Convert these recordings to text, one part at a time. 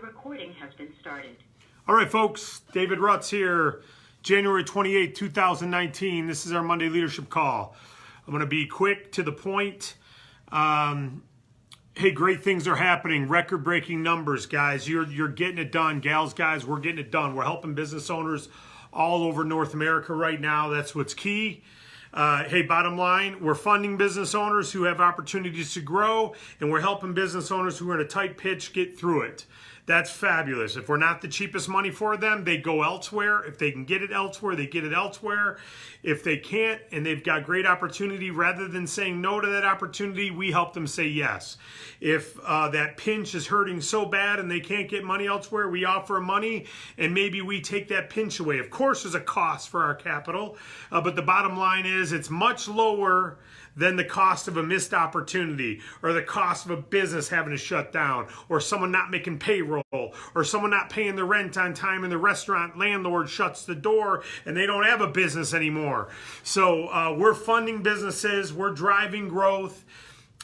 recording has been started. All right, folks, David Rutz here, January 28, 2019. This is our Monday leadership call. I'm going to be quick, to the point. Hey, great things are happening. Record-breaking numbers, guys. You're getting it done. Gals, guys, we're getting it done. We're helping business owners all over North America right now. That's what's key. Hey, bottom line, we're funding business owners who have opportunities to grow, and we're helping business owners who are in a tight pitch get through it. That's fabulous. If we're not the cheapest money for them, they go elsewhere. If they can get it elsewhere, they get it elsewhere. If they can't and they've got great opportunity, rather than saying no to that opportunity, we help them say yes. If that pinch is hurting so bad and they can't get money elsewhere, we offer money and maybe we take that pinch away. Of course, there's a cost for our capital, but the bottom line is it's much lower than the cost of a missed opportunity, or the cost of a business having to shut down, or someone not making payroll, or someone not paying the rent on time and the restaurant landlord shuts the door and they don't have a business anymore. So we're funding businesses, we're driving growth.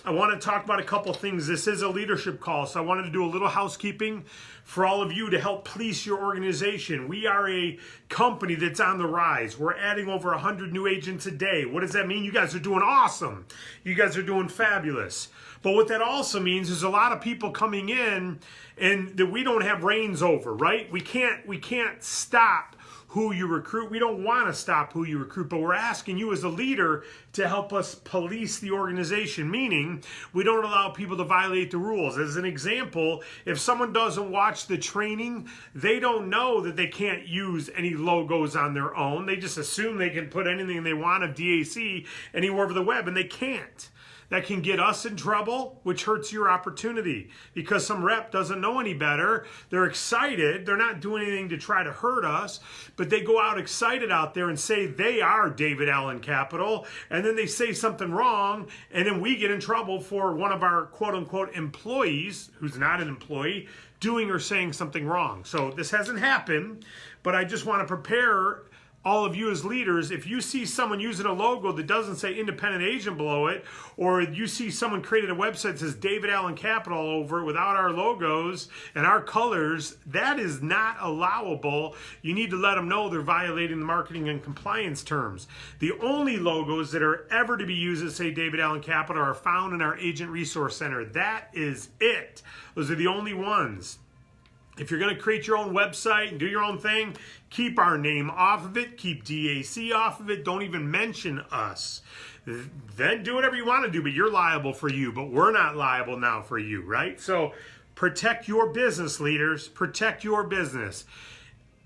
I want to talk about a couple things. This is a leadership call, so I wanted to do a little housekeeping for all of you to help police your organization. We are a company that's on the rise. We're adding over 100 new agents a day. What does that mean? You guys are doing awesome. You guys are doing fabulous. But what that also means is a lot of people coming in and that we don't have reins over, right? We can't stop who you recruit. We don't want to stop who you recruit, but we're asking you as a leader to help us police the organization, meaning we don't allow people to violate the rules. As an example, if someone doesn't watch the training, they don't know that they can't use any logos on their own. They just assume they can put anything they want of DAC anywhere over the web, and they can't. That can get us in trouble, which hurts your opportunity because some rep doesn't know any better. They're excited. They're not doing anything to try to hurt us, but they go out excited out there and say they are David Allen Capital, and then they say something wrong, and then we get in trouble for one of our quote-unquote employees, who's not an employee, doing or saying something wrong. So this hasn't happened, but I just want to prepare all of you as leaders. If you see someone using a logo that doesn't say independent agent below it, or you see someone created a website that says David Allen Capital over it without our logos and our colors, that is not allowable. You need to let them know they're violating the marketing and compliance terms. The only logos that are ever to be used that say David Allen Capital are found in our Agent Resource Center. That is it. Those are the only ones. If you're going to create your own website and do your own thing, keep our name off of it. Keep DAC off of it. Don't even mention us. Then do whatever you want to do, but you're liable for you. But we're not liable now for you, right? So protect your business, leaders. Protect your business.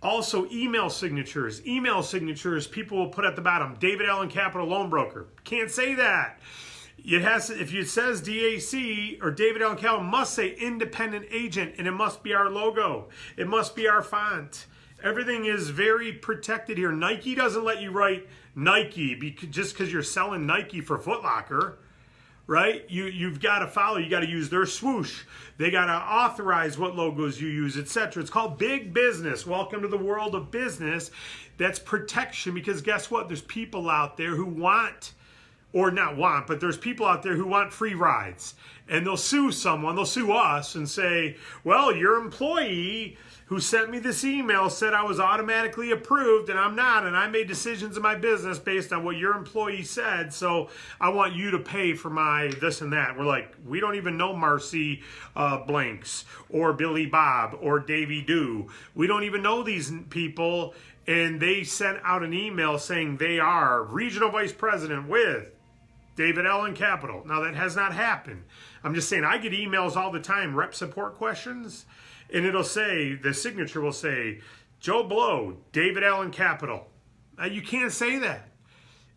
Also, email signatures. Email signatures, people will put at the bottom, David Allen Capital Loan Broker. Can't say that. It has to, if it says DAC or David Allen Capital, must say independent agent, and it must be our logo. It must be our font. Everything is very protected here. Nike doesn't let you write Nike just because you're selling Nike for Foot Locker, right? You've got to follow. You got to use their swoosh. They got to authorize what logos you use, etc. It's called big business. Welcome to the world of business. That's protection, because guess what? There's people out there who want, or not want, but there's people out there who want free rides. And they'll sue someone, they'll sue us and say, well, your employee who sent me this email said I was automatically approved and I'm not, and I made decisions in my business based on what your employee said, so I want you to pay for my this and that. We're like, we don't even know Marcy Blanks or Billy Bob or Davy Doo. We don't even know these people, and they sent out an email saying they are Regional Vice President with David Allen Capital. Now, that has not happened. I'm just saying, I get emails all the time, rep support questions, and it'll say, the signature will say, Joe Blow, David Allen Capital. Now, you can't say that.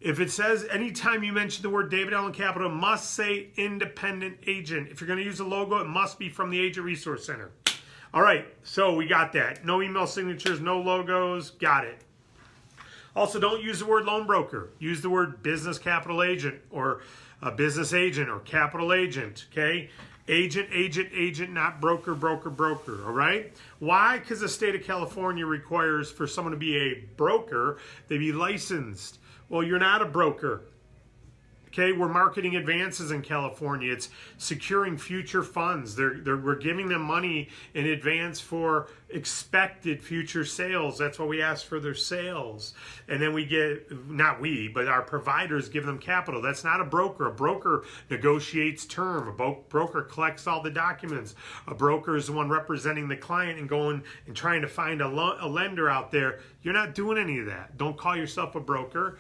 If it says, anytime you mention the word David Allen Capital, it must say independent agent. If you're going to use a logo, it must be from the Agent Resource Center. All right, so we got that. No email signatures, no logos, got it. Also, don't use the word loan broker. Use the word business capital agent, or a business agent, or capital agent, okay? Agent, agent, agent, not broker, broker, broker, all right? Why? Because the state of California requires for someone to be a broker, they be licensed. Well, you're not a broker. Okay, we're marketing advances in California. It's securing future funds. We're giving them money in advance for expected future sales. That's why we ask for their sales. And then we get, not we, but our providers give them capital. That's not a broker. A broker negotiates term. A broker collects all the documents. A broker is the one representing the client and going and trying to find a lender out there. You're not doing any of that. Don't call yourself a broker.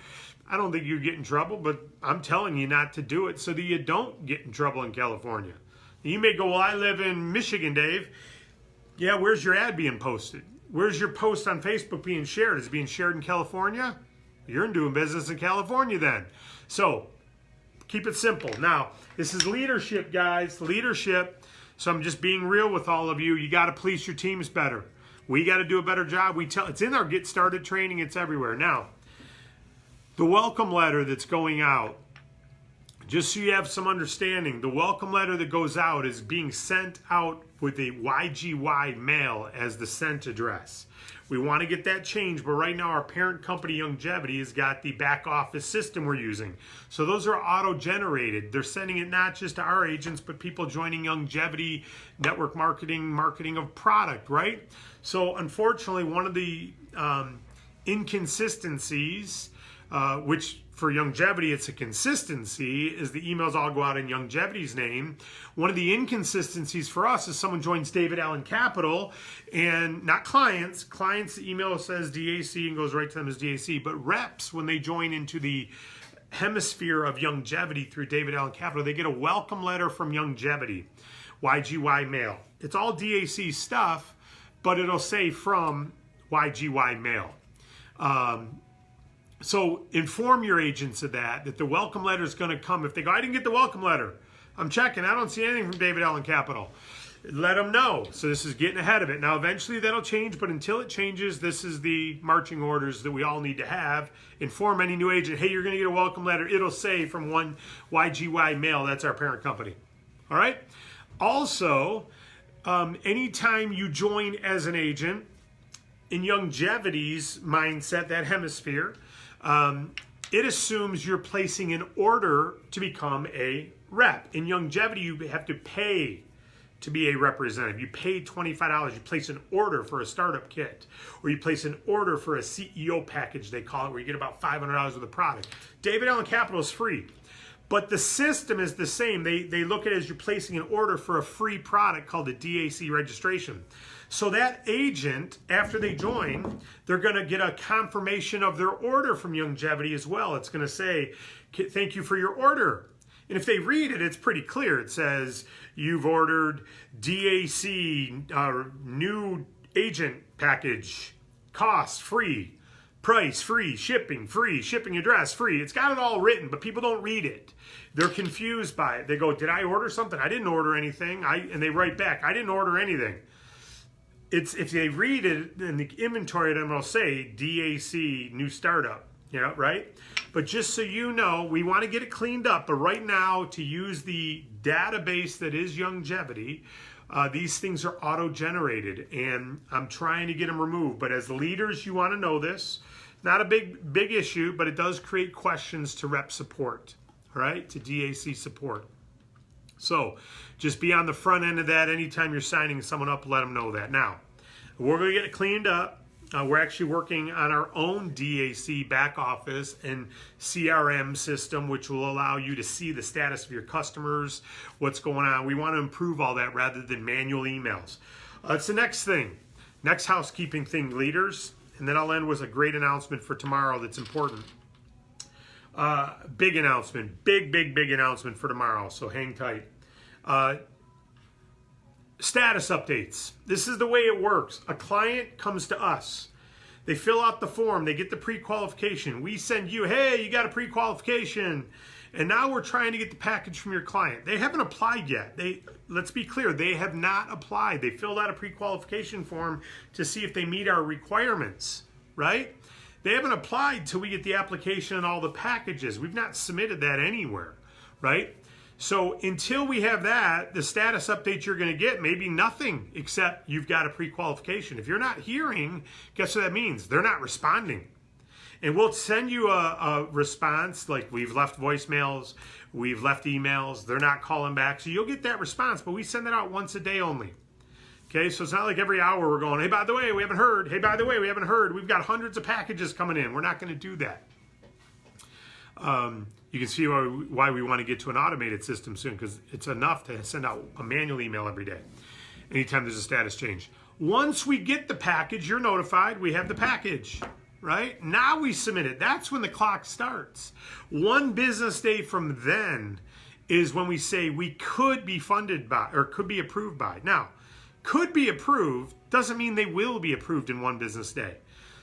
I don't think you get in trouble, but I'm telling you not to do it so that you don't get in trouble in California. You may go, well, I live in Michigan, Dave. Yeah, where's your ad being posted? Where's your post on Facebook being shared? Is it being shared in California? You're doing business in California then. So keep it simple. Now, this is leadership, guys. Leadership. So I'm just being real with all of you. You got to police your teams better. We got to do a better job. It's in our Get Started training. It's everywhere. Now, the welcome letter that's going out, just so you have some understanding, the welcome letter that goes out is being sent out with a YGY mail as the sent address. We want to get that changed, but right now our parent company, Longevity, has got the back office system we're using. So those are auto-generated. They're sending it not just to our agents, but people joining Longevity, network marketing of product, right? So unfortunately, one of the inconsistencies, which for Longevity it's a consistency, is the emails all go out in Longevity's name. One of the inconsistencies for us is someone joins David Allen Capital, and not clients. Clients, the email says DAC and goes right to them as DAC, but reps, when they join into the hemisphere of Longevity through David Allen Capital, they get a welcome letter from Longevity, YGY mail. It's all DAC stuff, but it'll say from YGY mail. So inform your agents of that the welcome letter is going to come. If they go, I didn't get the welcome letter, I'm checking, I don't see anything from David Allen Capital. Let them know. So this is getting ahead of it. Now eventually that'll change, but until it changes, this is the marching orders that we all need to have. Inform any new agent, hey, you're going to get a welcome letter. It'll say from one YGY mail, that's our parent company. All right? Also, anytime you join as an agent, in Longevity's mindset, that hemisphere, it assumes you're placing an order to become a rep. In Longevity, you have to pay to be a representative. You pay $25. You place an order for a startup kit, or you place an order for a CEO package, they call it, where you get about $500 worth of product. David Allen Capital is free, but the system is the same. They look at it as you're placing an order for a free product called a DAC registration. So that agent, after they join, they're going to get a confirmation of their order from Longevity as well. It's going to say, thank you for your order. And if they read it, it's pretty clear. It says, you've ordered DAC, new agent package, cost free, price free, shipping address free. It's got it all written, but people don't read it. They're confused by it. They go, did I order something? I didn't order anything. And they write back, I didn't order anything. It's, if they read it in the inventory, then it'll say DAC new startup, right? But just so you know, we want to get it cleaned up. But right now, to use the database that is Longevity, these things are auto-generated, and I'm trying to get them removed. But as leaders, you want to know this. Not a big issue, but it does create questions to rep support, all right, to DAC support. So just be on the front end of that. Anytime you're signing someone up, let them know that. Now, we're going to get it cleaned up. We're actually working on our own DAC back office and CRM system, which will allow you to see the status of your customers, what's going on. We want to improve all that rather than manual emails. That's the next thing. Next housekeeping thing, leaders. And then I'll end with a great announcement for tomorrow that's important. Big announcement, big announcement for tomorrow, so hang tight. Status updates. This is the way it works. A client comes to us. They fill out the form. They get the pre-qualification. We send you, hey, you got a pre-qualification. And now we're trying to get the package from your client. They haven't applied yet. Let's be clear, they have not applied. They filled out a pre-qualification form to see if they meet our requirements, right? They haven't applied till we get the application and all the packages. We've not submitted that anywhere, right? So until we have that, the status update you're going to get may be nothing except you've got a pre-qualification. If you're not hearing, guess what that means? They're not responding. And we'll send you a response, like we've left voicemails, we've left emails, they're not calling back. So you'll get that response, but we send it out once a day only. Okay, so it's not like every hour we're going, hey, by the way, we haven't heard. Hey, by the way, we haven't heard. We've got hundreds of packages coming in. We're not going to do that. You can see why we want to get to an automated system soon, because it's enough to send out a manual email every day, anytime there's a status change. Once we get the package, you're notified we have the package, right? Now we submit it. That's when the clock starts. 1 business day from then is when we say we could be funded by, or could be approved by. Now, could be approved doesn't mean they will be approved in 1 business day.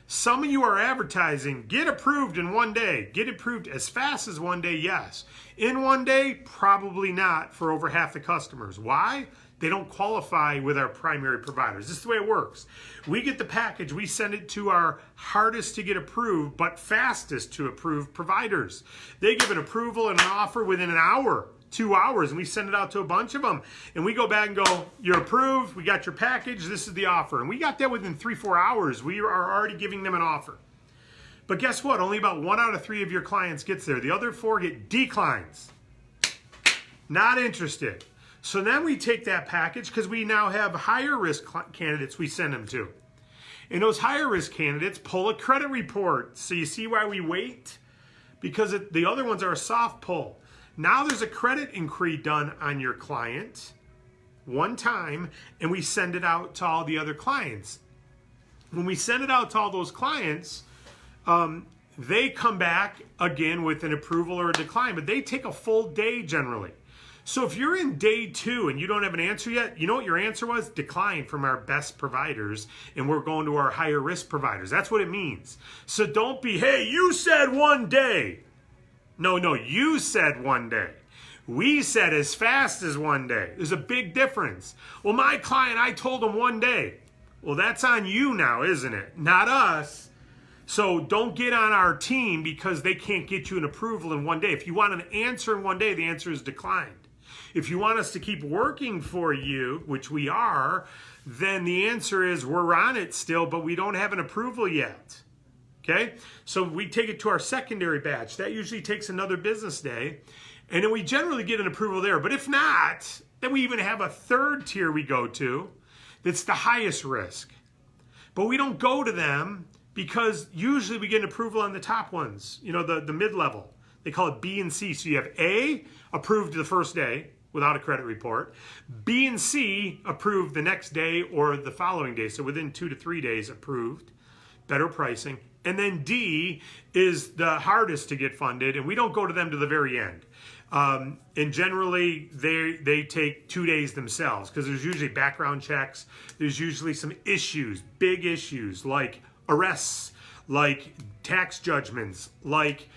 Some of you are advertising, get approved in 1 day. Get approved as fast as 1 day, yes. In 1 day, probably not for over half the customers. Why? They don't qualify with our primary providers. This is the way it works. We get the package, we send it to our hardest to get approved, but fastest to approve providers. They give an approval and an offer within an hour, 2 hours, and we send it out to a bunch of them. And we go back and go, you're approved, we got your package, this is the offer. And we got that within 3-4 hours. We are already giving them an offer. But guess what? Only about 1 out of 3 of your clients gets there. The other 4 get declines. Not interested. So then we take that package, because we now have higher risk candidates we send them to. And those higher risk candidates pull a credit report. So you see why we wait? Because the other ones are a soft pull. Now there's a credit inquiry done on your client 1 time, and we send it out to all the other clients. When we send it out to all those clients, they come back again with an approval or a decline, but they take a full day generally. So if you're in day 2 and you don't have an answer yet, you know what your answer was? Decline from our best providers, and we're going to our higher risk providers. That's what it means. So don't be, hey, you said 1 day. No, you said 1 day. We said as fast as 1 day. There's a big difference. Well, my client, I told him 1 day. Well, that's on you now, isn't it? Not us. So don't get on our team because they can't get you an approval in 1 day. If you want an answer in 1 day, the answer is declined. If you want us to keep working for you, which we are, then the answer is we're on it still, but we don't have an approval yet. Okay? So we take it to our secondary batch. That usually takes another business day. And then we generally get an approval there. But if not, then we even have a 3rd tier we go to that's the highest risk. But we don't go to them because usually we get an approval on the top ones, you know, the mid-level. They call it B and C. So you have A, approved the first day without a credit report. B and C, approved the next day or the following day. So within 2 to 3 days, approved, better pricing. And then D is the hardest to get funded, and we don't go to them to the very end. And generally, they take 2 days themselves, because there's usually background checks. There's usually some issues, big issues, like arrests, like tax judgments, like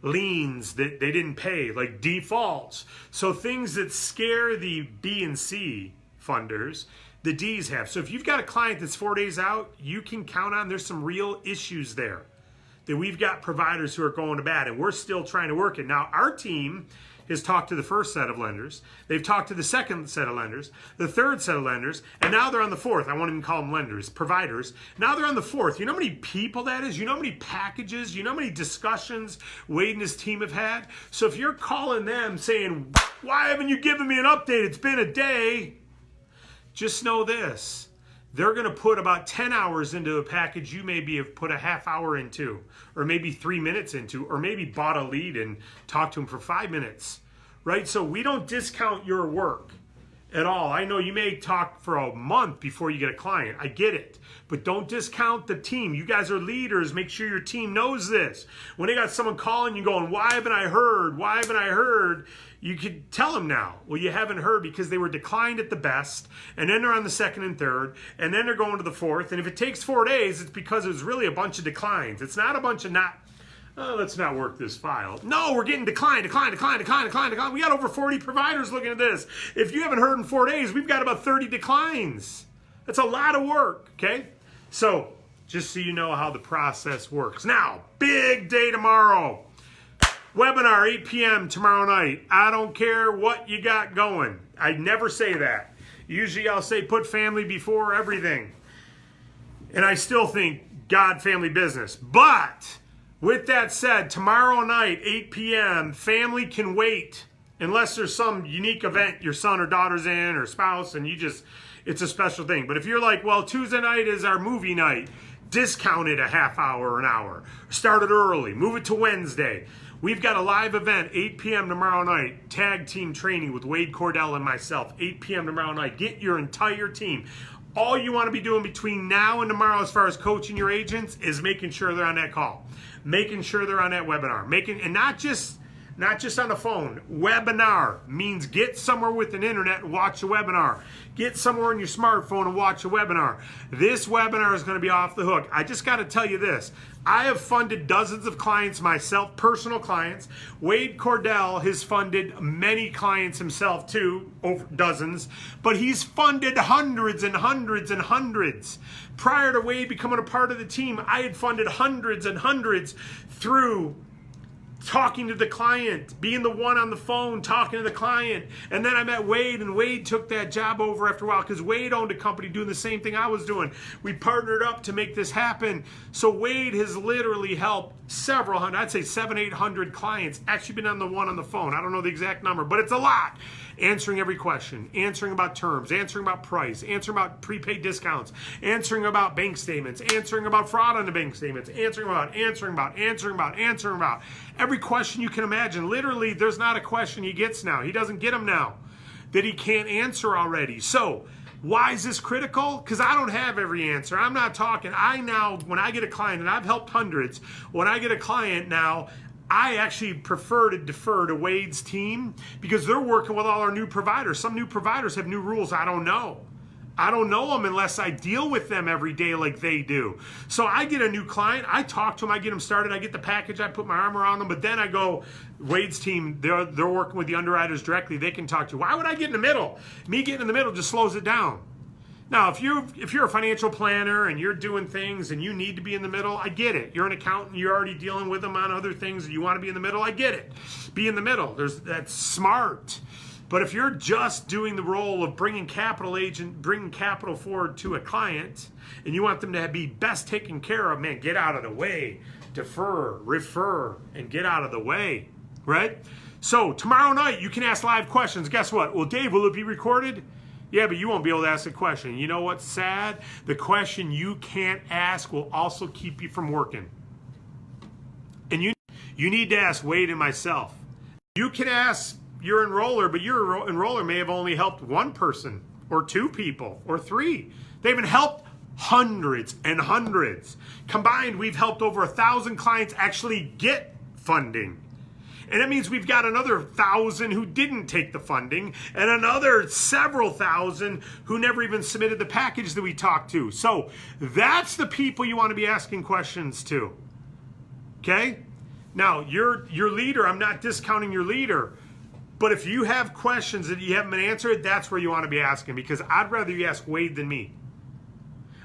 liens that they didn't pay, like defaults. So things that scare the B and C funders, the D's have. So if you've got a client that's 4 days out, you can count on there's some real issues there that we've got providers who are going to bat, and we're still trying to work it. Now, our team has talked to the first set of lenders. They've talked to the second set of lenders, the third set of lenders, and now they're on the 4th. I won't even call them lenders, providers. Now they're on the 4th. You know how many people that is? You know how many packages? You know how many discussions Wade and his team have had? So if you're calling them saying, why haven't you given me an update? It's been a day. Just know this. They're going to put about 10 hours into a package you maybe have put a half hour into, or maybe 3 minutes into, or maybe bought a lead and talked to them for 5 minutes, right? So we don't discount your work at all. I know you may talk for a month before you get a client. I get it. But don't discount the team. You guys are leaders. Make sure your team knows this. When they got someone calling you going, why haven't I heard? Why haven't I heard? You could tell them now. Well, you haven't heard because they were declined at the best, and then they're on the 2nd and 3rd, and then they're going to the 4th. And if it takes 4 days, it's because it was really a bunch of declines. It's not a bunch of let's not work this file. No, we're getting decline. We got over 40 providers looking at this. If you haven't heard in 4 days, we've got about 30 declines. That's a lot of work, okay? So, just so you know how the process works. Now, big day tomorrow. Webinar, 8 p.m. tomorrow night. I don't care what you got going. I never say that. Usually I'll say put family before everything. And I still think God, family, business. But with that said, tomorrow night, 8 p.m., family can wait unless there's some unique event your son or daughter's in or spouse, and it's a special thing. But if you're like, well, Tuesday night is our movie night, discount it a half hour or an hour. Start it early. Move it to Wednesday. We've got a live event, 8 p.m. tomorrow night, tag team training with Wade Cordell and myself, 8 p.m. tomorrow night. Get your entire team. All you want to be doing between now and tomorrow as far as coaching your agents is making sure they're on that call, making sure they're on that webinar, and not just on the phone. Webinar means get somewhere with an internet and watch a webinar. Get somewhere on your smartphone and watch a webinar. This webinar is going to be off the hook. I just got to tell you this. I have funded dozens of clients myself, personal clients. Wade Cordell has funded many clients himself too, over dozens, but he's funded hundreds and hundreds and hundreds. Prior to Wade becoming a part of the team, I had funded hundreds and hundreds through talking to the client, being the one on the phone, talking to the client. And then I met Wade, and Wade took that job over after a while because Wade owned a company doing the same thing I was doing. We partnered up to make this happen. So Wade has literally helped several hundred, I'd say 700-800 clients, actually been on the one on the phone. I don't know the exact number, but it's a lot. Answering every question, answering about terms, answering about price, answering about prepaid discounts, answering about bank statements, answering about fraud on the bank statements, answering about every question you can imagine. Literally, there's not a question he gets now. He doesn't get them now that he can't answer already. So why is this critical? Because I don't have every answer. I'm not talking. When I get a client, and I've helped hundreds, when I get a client now, I actually prefer to defer to Wade's team because they're working with all our new providers. Some new providers have new rules I don't know. I don't know them unless I deal with them every day like they do. So I get a new client, I talk to them, I get them started, I get the package, I put my arm around them, but then I go, Wade's team, they're working with the underwriters directly, they can talk to you. Why would I get in the middle? Me getting in the middle just slows it down. Now, if you're a financial planner and you're doing things and you need to be in the middle, I get it. You're an accountant, you're already dealing with them on other things and you want to be in the middle, I get it. Be in the middle. That's smart. But if you're just doing the role of bringing capital forward to a client and you want them to be best taken care of, man, get out of the way. Defer, refer, and get out of the way, right? So tomorrow night, you can ask live questions. Guess what? Well, Dave, will it be recorded? Yeah, but you won't be able to ask a question. You know what's sad? The question you can't ask will also keep you from working. And you need to ask Wade and myself. You can ask your enroller, but your enroller may have only helped one person or two people or three. They haven't helped hundreds and hundreds. Combined, we've helped over 1,000 clients actually get funding. And that means we've got another 1,000 who didn't take the funding and another several thousand who never even submitted the package that we talked to. So that's the people you want to be asking questions to. Okay? Now, your leader, I'm not discounting your leader, but if you have questions that you haven't been answered, that's where you want to be asking, because I'd rather you ask Wade than me.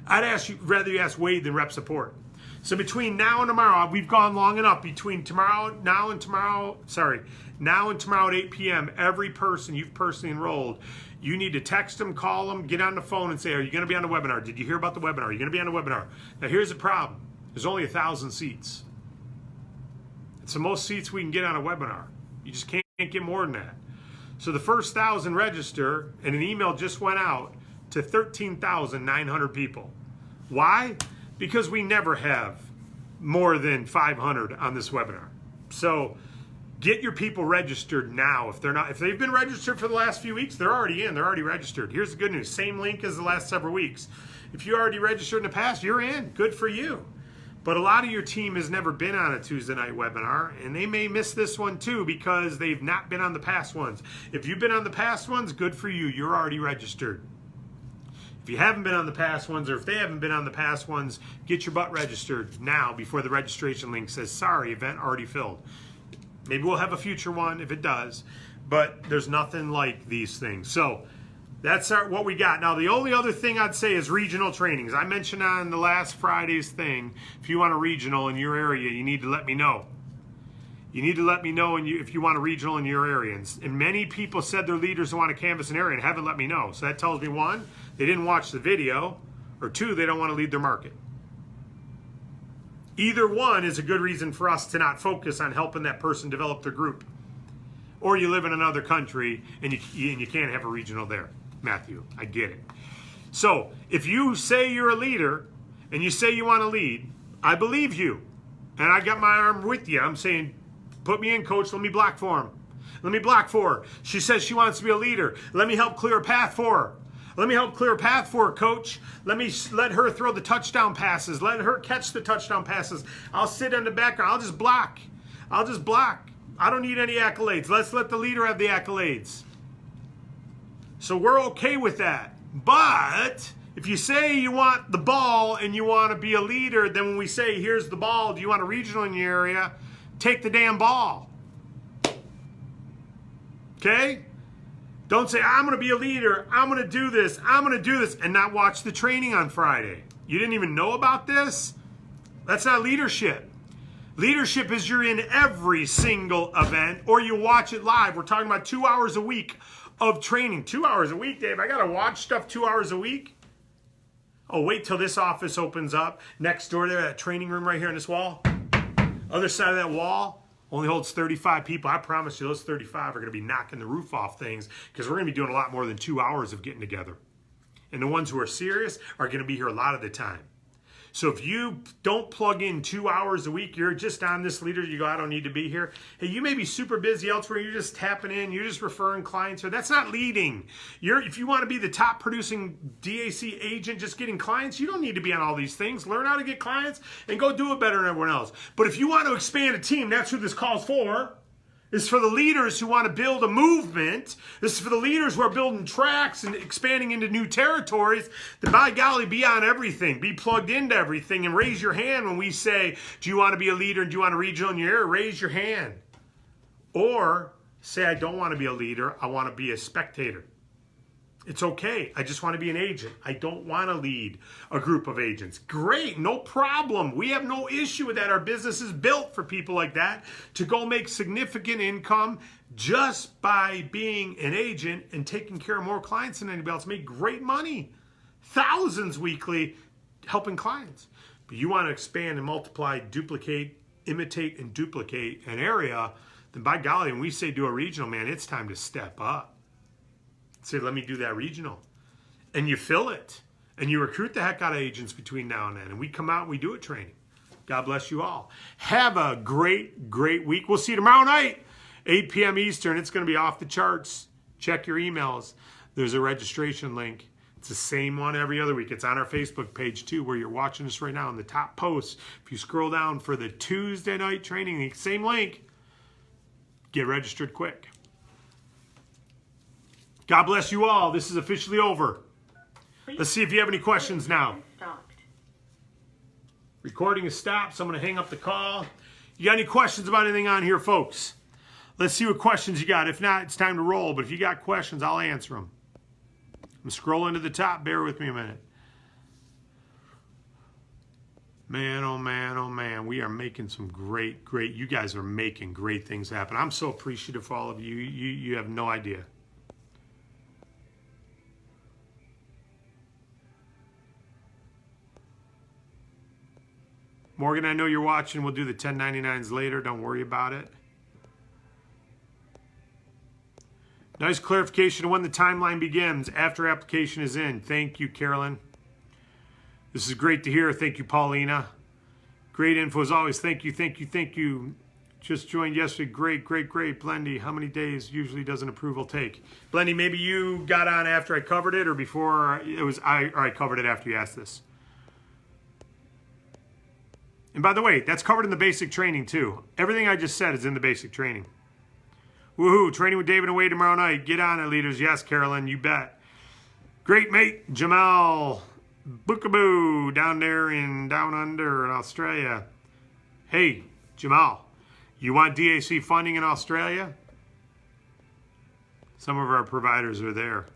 Rather you ask Wade than rep support. So between now and tomorrow, we've gone long enough. Between now and tomorrow at 8 p.m., every person you've personally enrolled, you need to text them, call them, get on the phone and say, are you going to be on the webinar? Did you hear about the webinar? Are you going to be on the webinar? Now here's the problem. There's only 1,000 seats. It's the most seats we can get on a webinar. You just can't get more than that. So the first 1,000 register, and an email just went out to 13,900 people. Why? Because we never have more than 500 on this webinar. So get your people registered now. If they've been registered for the last few weeks, they're already in, they're already registered. Here's the good news, same link as the last several weeks. If you already registered in the past, you're in, good for you. But a lot of your team has never been on a Tuesday night webinar, and they may miss this one too because they've not been on the past ones. If you've been on the past ones, good for you, you're already registered. If you haven't been on the past ones, or if they haven't been on the past ones, get your butt registered now before the registration link says, sorry, event already filled. Maybe we'll have a future one if it does, but there's nothing like these things. So that's what we got. Now, the only other thing I'd say is regional trainings. I mentioned on the last Friday's thing, if you want a regional in your area, you need to let me know. You need to let me know if you want a regional in your area. And many people said their leaders want to canvass an area and haven't let me know. So that tells me, one, they didn't watch the video, or two, they don't want to lead their market. Either one is a good reason for us to not focus on helping that person develop their group. Or you live in another country and you can't have a regional there. Matthew, I get it. So if you say you're a leader and you say you want to lead, I believe you. And I got my arm with you. I'm saying, put me in, coach. Let me block for him. Let me block for her. She says she wants to be a leader. Let me help clear a path for her. Let me help clear a path for her, coach. Let her throw the touchdown passes. Let her catch the touchdown passes. I'll sit in the background. I'll just block. I'll just block. I don't need any accolades. Let's let the leader have the accolades. So we're okay with that. But if you say you want the ball and you want to be a leader, then when we say, here's the ball, do you want a regional in your area? Take the damn ball. Okay? Don't say, I'm going to be a leader. I'm going to do this. I'm going to do this. And not watch the training on Friday. You didn't even know about this? That's not leadership. Leadership is you're in every single event or you watch it live. We're talking about 2 hours a week of training. 2 hours a week, Dave. I got to watch stuff 2 hours a week? Oh, wait till this office opens up. Next door there, that training room right here on this wall. Other side of that wall only holds 35 people. I promise you those 35 are going to be knocking the roof off things because we're going to be doing a lot more than 2 hours of getting together. And the ones who are serious are going to be here a lot of the time. So if you don't plug in 2 hours a week, you're just on this leader, you go, I don't need to be here. Hey, you may be super busy elsewhere, you're just tapping in, you're just referring clients. Or that's not leading. If you want to be the top producing DAC agent just getting clients, you don't need to be on all these things. Learn how to get clients and go do it better than everyone else. But if you want to expand a team, that's who this call's for. This is for the leaders who want to build a movement. This is for the leaders who are building tracks and expanding into new territories. Then by golly, be on everything. Be plugged into everything and raise your hand when we say, do you want to be a leader and do you want a regional in your area? Raise your hand. Or say, I don't want to be a leader. I want to be a spectator. It's okay. I just want to be an agent. I don't want to lead a group of agents. Great. No problem. We have no issue with that. Our business is built for people like that to go make significant income just by being an agent and taking care of more clients than anybody else. Make great money. Thousands weekly helping clients. But you want to expand and multiply, duplicate, imitate, and duplicate an area, then by golly, when we say do a regional, man, it's time to step up. Say, let me do that regional. And you fill it. And you recruit the heck out of agents between now and then. And we come out and we do a training. God bless you all. Have a great, great week. We'll see you tomorrow night, 8 p.m. Eastern. It's going to be off the charts. Check your emails. There's a registration link. It's the same one every other week. It's on our Facebook page too, where you're watching us right now in the top post. If you scroll down for the Tuesday night training, the same link, get registered quick. God bless you all. This is officially over. Let's see if you have any questions now. Recording is stopped, so I'm going to hang up the call. You got any questions about anything on here, folks? Let's see what questions you got. If not, it's time to roll. But if you got questions, I'll answer them. I'm scrolling to the top. Bear with me a minute. Man, oh man, oh man. We are making some great, you guys are making great things happen. I'm so appreciative for all of you. You have no idea. Morgan, I know you're watching. We'll do the 1099s later. Don't worry about it. Nice clarification of when the timeline begins after application is in. Thank you, Carolyn. This is great to hear. Thank you, Paulina. Great info as always. Thank you, thank you, thank you. Just joined yesterday. Great. Blendy, how many days usually does an approval take? Blendy, maybe you got on after I covered it or before it was I covered it after you asked this. And by the way, that's covered in the basic training too. Everything I just said is in the basic training. Woohoo, training with David and Wade tomorrow night. Get on it, leaders. Yes, Carolyn, you bet. Great mate, Jamal Bookaboo down under in Australia. Hey, Jamal, you want DAC funding in Australia? Some of our providers are there.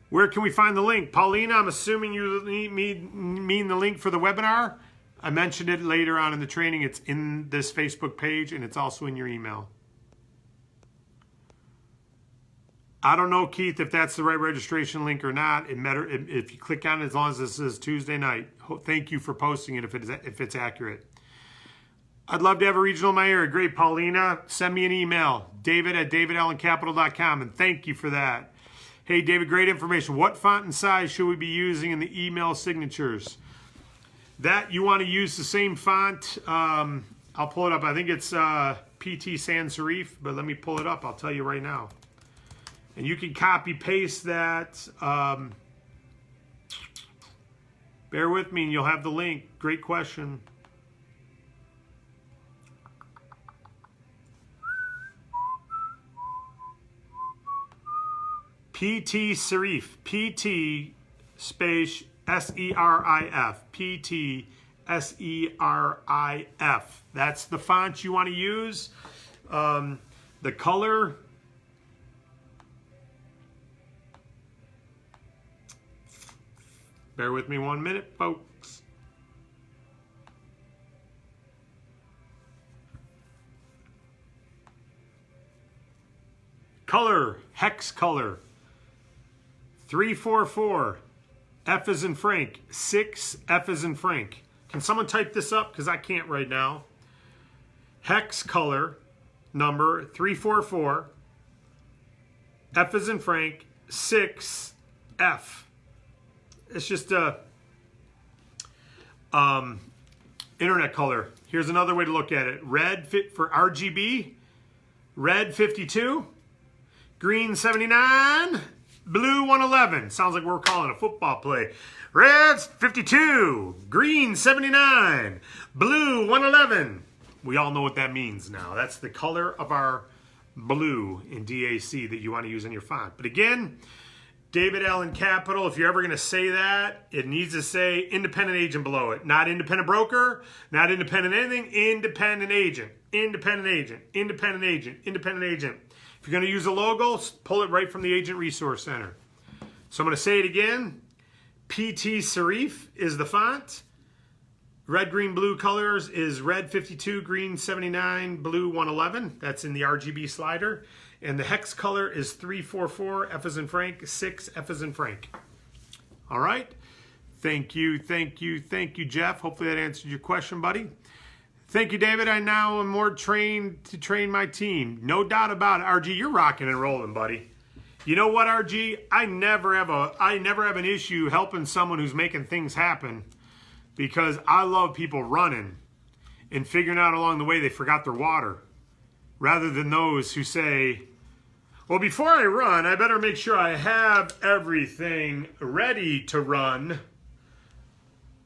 Where can we find the link? Paulina, I'm assuming you mean the link for the webinar. I mentioned it later on in the training. It's in this Facebook page, and it's also in your email. I don't know, Keith, if that's the right registration link or not. It matter if you click on it, as long as it says Tuesday night. Thank you for posting it if it's accurate. I'd love to have a regional in my area. Great, Paulina. Send me an email, david@davidallencapital.com, and thank you for that. Hey, David, great information. What font and size should we be using in the email signatures? That you want to use the same font. I'll pull it up. I think it's PT Sans Serif, but let me pull it up. I'll tell you right now. And you can copy paste that. Bear with me and you'll have the link. Great question. PT Serif. PT space S-E-R-I-F. PT S-E-R-I-F. That's the font you want to use. The color. Bear with me 1 minute, folks. Color, hex color. 344. F as in Frank. 6 F as in Frank. Can someone type this up? Because I can't right now. Hex color number 344. F as in Frank. 6 F. It's just a internet color. Here's another way to look at it. Red fit for RGB. Red 52. Green 79. Blue 111. Sounds like we're calling a football play. Red 52. Green 79. Blue 111. We all know what that means now. That's the color of our blue in DAC that you want to use in your font. But again, David Allen Capital, if you're ever going to say that, it needs to say independent agent below it. Not independent broker, not independent anything, independent agent, independent agent, independent agent, independent agent. If you're going to use a logo, pull it right from the Agent Resource Center. So I'm going to say it again. PT Serif is the font. Red, green, blue colors is red 52, green 79, blue 111. That's in the RGB slider. And the hex color is 344, F as in Frank, 6 F as in Frank. All right. Thank you, thank you, thank you, Jeff. Hopefully that answered your question, buddy. Thank you, David. I now am more trained to train my team. No doubt about it. RG, you're rocking and rolling, buddy. You know what, RG? I never have an issue helping someone who's making things happen because I love people running and figuring out along the way they forgot their water, rather than those who say, well, before I run, I better make sure I have everything ready to run.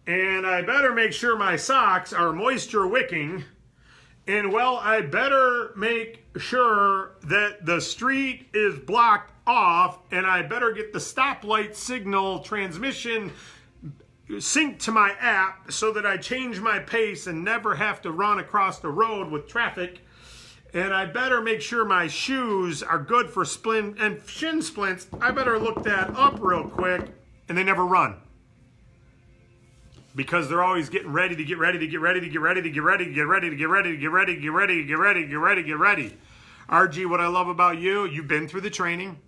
And I better make sure my socks are moisture wicking. And well, I better make sure that the street is blocked off. And I better get the stoplight signal transmission synced to my app so that I change my pace and never have to run across the road with traffic. And I better make sure my shoes are good for splint and shin splints. I better look that up real quick. And they never run. Because they're always getting ready to get ready to get ready to get ready to get ready to get ready to get ready to get ready to get ready to get ready to get ready to get ready. RG, what I love about you, you've been through the training.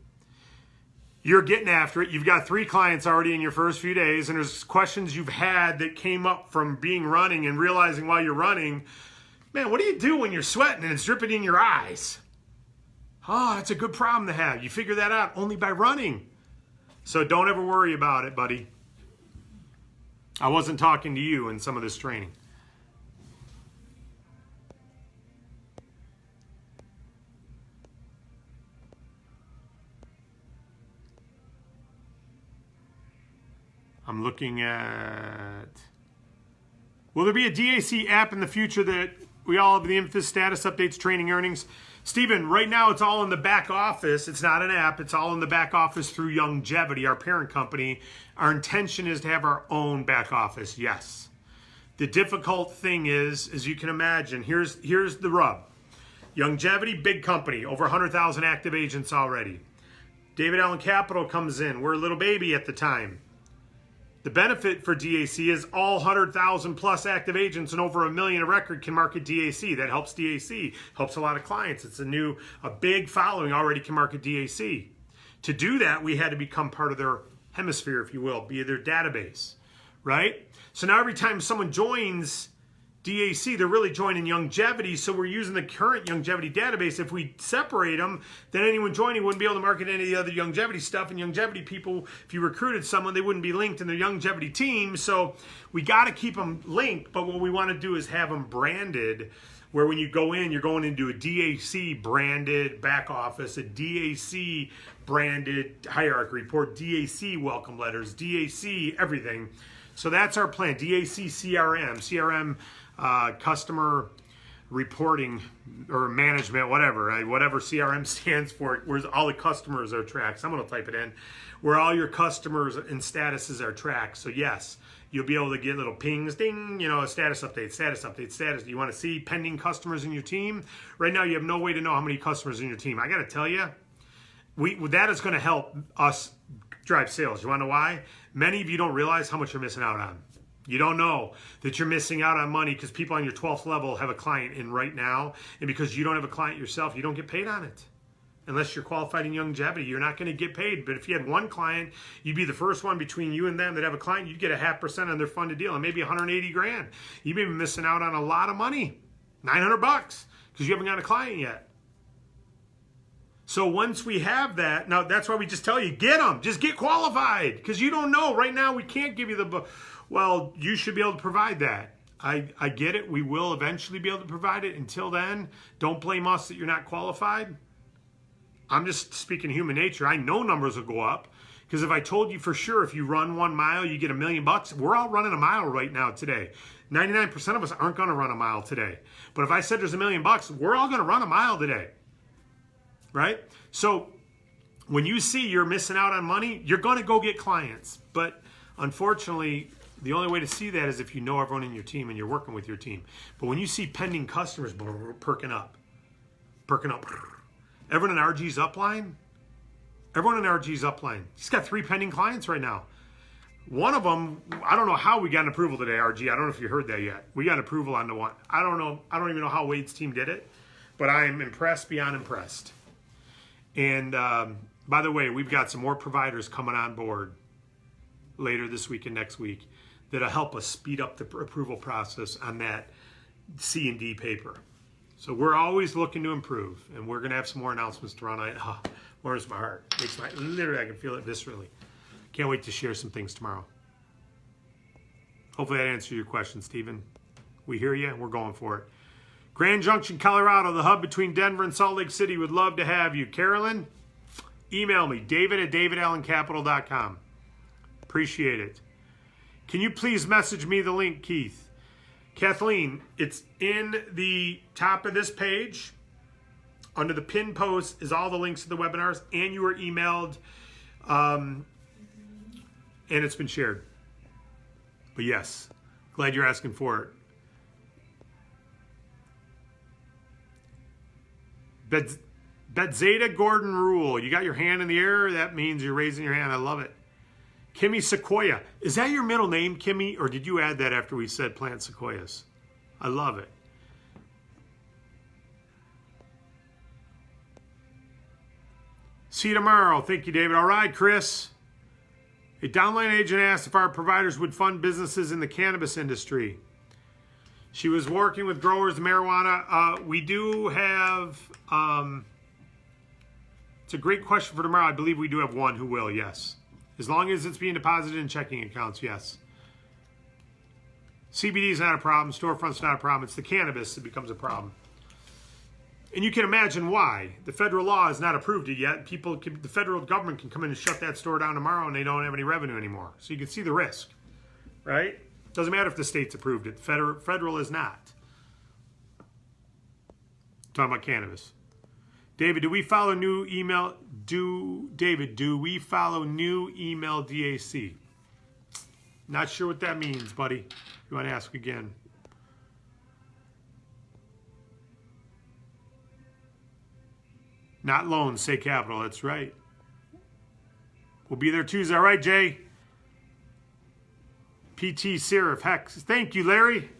You're getting after it. You've got 3 clients already in your first few days. And there's questions you've had that came up from being running and realizing while you're running, man, what do you do when you're sweating and it's dripping in your eyes? Oh, that's a good problem to have. You figure that out only by running. So don't ever worry about it, buddy. I wasn't talking to you in some of this training. I'm looking at... Will there be a DAC app in the future that we all have the infamous status updates, training, earnings? Stephen, right now it's all in the back office. It's not an app. It's all in the back office through Longevity, our parent company. Our intention is to have our own back office, yes. The difficult thing is, as you can imagine, here's the rub. Longevity, big company, over 100,000 active agents already. David Allen Capital comes in. We're a little baby at the time. The benefit for DAC is all 100,000 plus active agents and over 1 million a record can market DAC. That helps DAC, helps a lot of clients. It's a big following already can market DAC. To do that, we had to become part of their hemisphere, if you will, be their database, right? So now every time someone joins DAC, they're really joining longevity, so we're using the current longevity database. If we separate them, then anyone joining wouldn't be able to market any of the other longevity stuff, and longevity people, if you recruited someone, they wouldn't be linked in their longevity team, so we got to keep them linked, but what we want to do is have them branded, where when you go in, you're going into a DAC branded back office, a DAC branded hierarchy report, DAC welcome letters, DAC everything. So that's our plan, DAC CRM, customer reporting or management, whatever, right? Whatever CRM stands for, where all the customers are tracked. Someone will type it in, where all your customers and statuses are tracked. So yes, you'll be able to get little pings, ding, you know, a status update, status update, status. You want to see pending customers in your team? Right now, you have no way to know how many customers in your team. I got to tell you, that is going to help us drive sales. You want to know why? Many of you don't realize how much you're missing out on. You don't know that you're missing out on money because people on your 12th level have a client in right now. And because you don't have a client yourself, you don't get paid on it. Unless you're qualified in longevity, you're not going to get paid. But if you had one client, you'd be the first one between you and them that have a client. You'd get a 0.5% on their funded deal, and maybe 180 grand. You'd be missing out on a lot of money, $900 because you haven't got a client yet. So once we have that, now that's why we just tell you, get them, just get qualified, because you don't know. Right now, we can't give you well, you should be able to provide that. I get it. We will eventually be able to provide it. Until then, don't blame us that you're not qualified. I'm just speaking human nature. I know numbers will go up, because if I told you for sure if you run 1 mile, you get $1 million, we're all running a mile right now today. 99% of us aren't going to run a mile today. But if I said there's $1 million, we're all going to run a mile today. Right? So when you see you're missing out on money, you're going to go get clients. But unfortunately, the only way to see that is if you know everyone in your team and you're working with your team. But when you see pending customers perking up. Everyone in RG's upline, he's got 3 pending clients right now. One of them, I don't know how we got an approval today, RG. I don't know if you heard that yet. We got approval on the one. I don't know. I don't even know how Wade's team did it, but I am impressed beyond impressed. And by the way, we've got some more providers coming on board later this week and next week that'll help us speed up the approval process on that C&D paper. So we're always looking to improve, and we're going to have some more announcements tomorrow night. Warms my heart. Literally, I can feel it viscerally. Can't wait to share some things tomorrow. Hopefully that answered your question, Stephen. We hear you, and we're going for it. Grand Junction, Colorado, the hub between Denver and Salt Lake City, would love to have you. Carolyn, email me, david@davidallencapital.com. Appreciate it. Can you please message me the link, Keith? Kathleen, it's in the top of this page. Under the pin post is all the links to the webinars, and you were emailed, and it's been shared. But yes, glad you're asking for it. Bethzeda Gordon Rule. You got your hand in the air. That means you're raising your hand. I love it. Kimmy Sequoia. Is that your middle name, Kimmy? Or did you add that after we said plant sequoias? I love it. See you tomorrow. Thank you, David. All right, Chris. A downline agent asked if our providers would fund businesses in the cannabis industry. She was working with growers of marijuana. We do have, it's a great question for tomorrow. I believe we do have one who will, yes. As long as it's being deposited in checking accounts, yes. CBD is not a problem. Storefront's not a problem. It's the cannabis that becomes a problem. And you can imagine why. The federal law has not approved it yet. The federal government can come in and shut that store down tomorrow and they don't have any revenue anymore. So you can see the risk, right? Doesn't matter if the state's approved it. Federal is not. Talking about cannabis. David, do we follow new email? Do we follow new email DAC? Not sure what that means, buddy. You want to ask again? Not loans, say capital. That's right. We'll be there Tuesday. All right, Jay. PT Serif. Heck, thank you, Larry.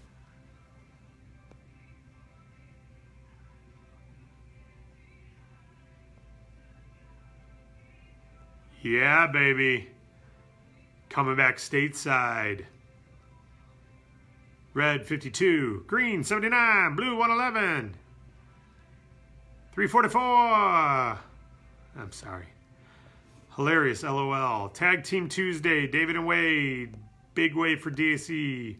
Yeah, baby. Coming back stateside. Red 52, green 79, blue 111, 344. I'm sorry. Hilarious, LOL. Tag Team Tuesday, David and Wade. Big wave for DAC.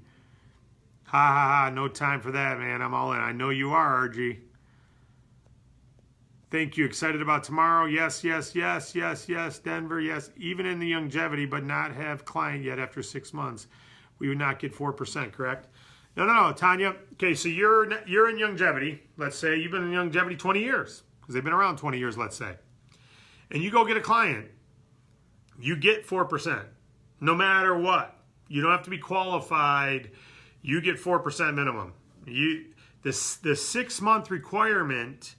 Ha ha ha, no time for that, man. I'm all in. I know you are, RG. Thank you. Excited about tomorrow? Yes, yes, yes, yes, yes. Denver, yes. Even in the longevity, but not have client yet after 6 months. We would not get 4%, correct? No, Tanya. Okay, so you're in longevity. Let's say you've been in longevity 20 years, because they've been around 20 years, let's say. And you go get a client. You get 4%, no matter what. You don't have to be qualified. You get 4% minimum. The 6-month requirement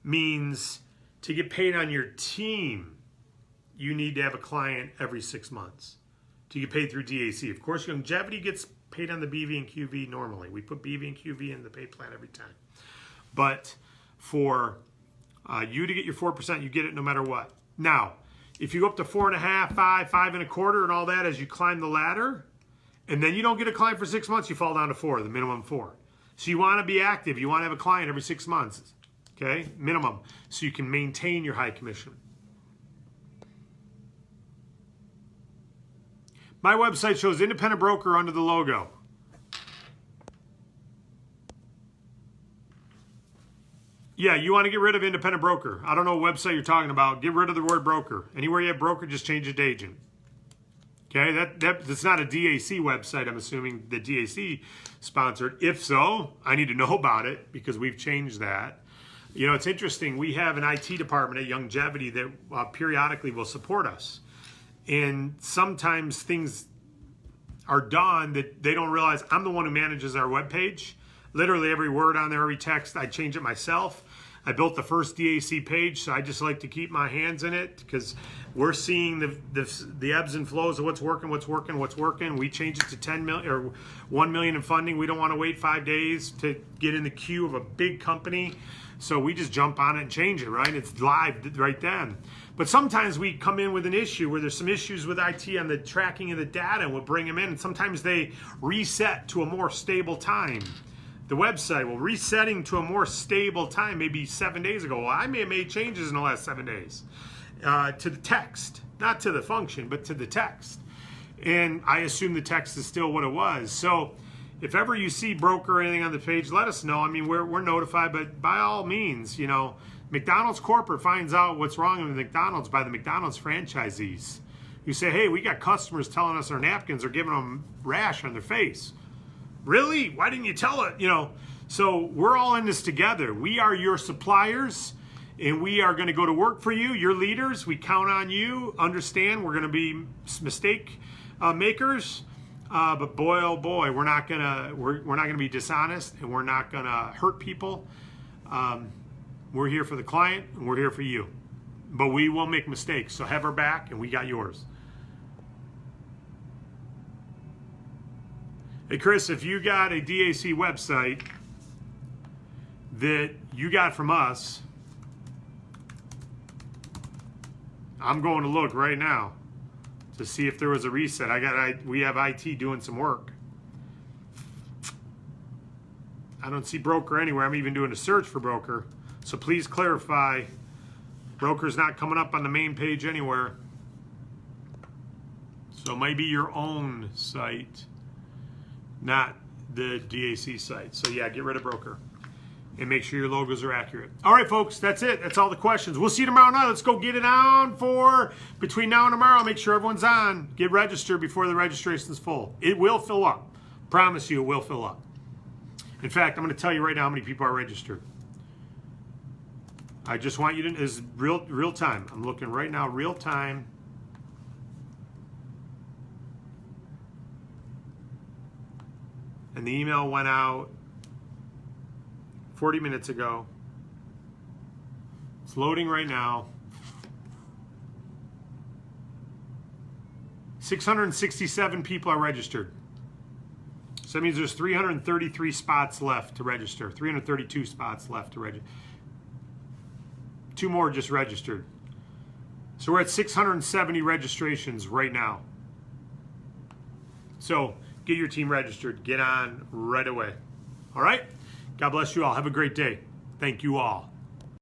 means to get paid on your team, you need to have a client every 6 months to get paid through DAC. Of course, longevity gets paid on the BV and QV normally. We put BV and QV in the pay plan every time. But for you to get your 4%, you get it no matter what. Now, if you go up to 4.5, 5, 5.25, and all that as you climb the ladder, and then you don't get a client for 6 months, you fall down to 4, the minimum 4. So you want to be active. You want to have a client every 6 months, okay, minimum, so you can maintain your high commission. My website shows independent broker under the logo. Yeah, you want to get rid of independent broker. I don't know what website you're talking about. Get rid of the word broker. Anywhere you have broker, just change it to agent. Okay, that's not a DAC website, I'm assuming the DAC sponsored. If so, I need to know about it because we've changed that. You know, it's interesting. We have an IT department at Longevity that periodically will support us. And sometimes things are done that they don't realize. I'm the one who manages our webpage. Literally every word on there, every text, I change it myself. I built the first DAC page, so I just like to keep my hands in it because we're seeing the ebbs and flows of what's working. We change it to 10 million or 1 million in funding. We don't want to wait 5 days to get in the queue of a big company. So we just jump on it and change it, right? It's live right then. But sometimes we come in with an issue where there's some issues with IT on the tracking of the data, and we'll bring them in. And sometimes they reset to a more stable time. The website will resetting to a more stable time, maybe 7 days ago. Well, I may have made changes in the last 7 days to the text, not to the function, but to the text. And I assume the text is still what it was. So if ever you see broker or anything on the page, let us know. I mean, we're notified, but by all means, you know, McDonald's corporate finds out what's wrong with McDonald's by the McDonald's franchisees who say, hey, we got customers telling us our napkins are giving them rash on their face. Really? Why didn't you tell it? You know, so we're all in this together. We are your suppliers, and we are going to go to work for you. Your leaders, we count on you. Understand, we're going to be mistake makers. But boy, oh boy, we're not gonna be dishonest, and we're not gonna hurt people. We're here for the client, and we're here for you. But we will make mistakes, so have our back, and we got yours. Hey Chris, if you got a DAC website that you got from us, I'm going to look right now to see if there was a reset. We have IT doing some work. I don't see broker anywhere. I'm even doing a search for broker. So please clarify, broker's not coming up on the main page anywhere. So maybe your own site, not the DAC site. So yeah, get rid of broker and make sure your logos are accurate. All right, folks, that's it. That's all the questions. We'll see you tomorrow night. Let's go get it on for between now and tomorrow. Make sure everyone's on. Get registered before the registration's full. It will fill up. Promise you it will fill up. In fact, I'm going to tell you right now how many people are registered. I just want you to, is real time. I'm looking right now, real time. And the email went out 40 minutes ago. It's loading right now. 667 people are registered. So that means there's 333 spots left to register. 332 spots left to register. 2 more just registered. So we're at 670 registrations right now. So get your team registered. Get on right away. All right? God bless you all. Have a great day. Thank you all.